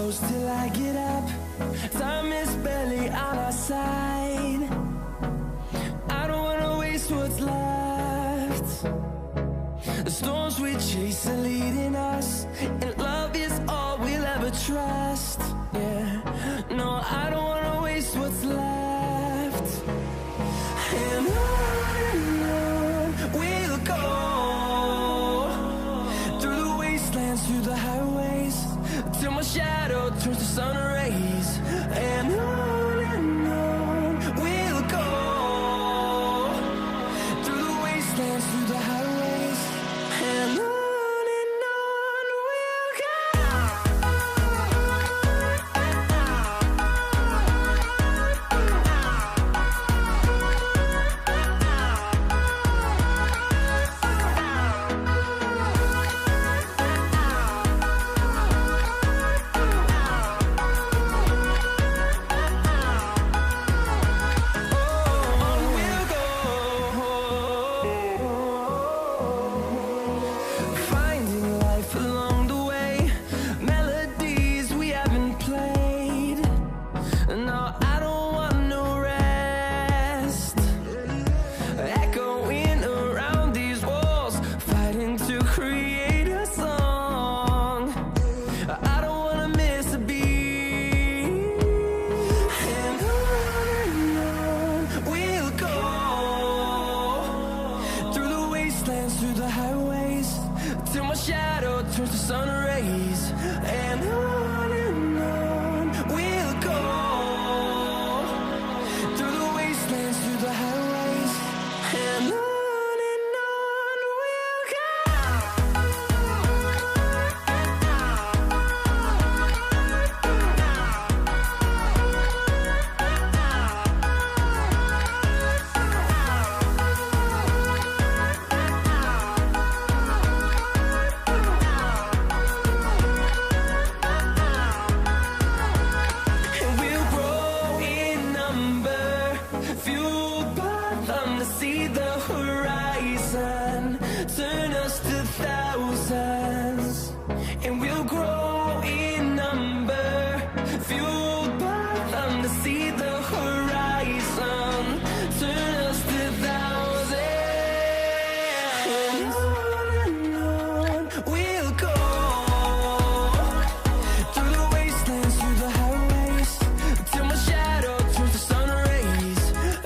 close till I get up. Time is barely on our side. I don't wanna waste what's left. The storms we chase are leading us, and love is all we'll ever trust. Yeah, no, I don't wanna waste what's left. And on we'll go, through the wastelands, through the highways, till my shadow turns to sun rays. And on we'll go, through the wastelands, through the highways, and on we'll go. No,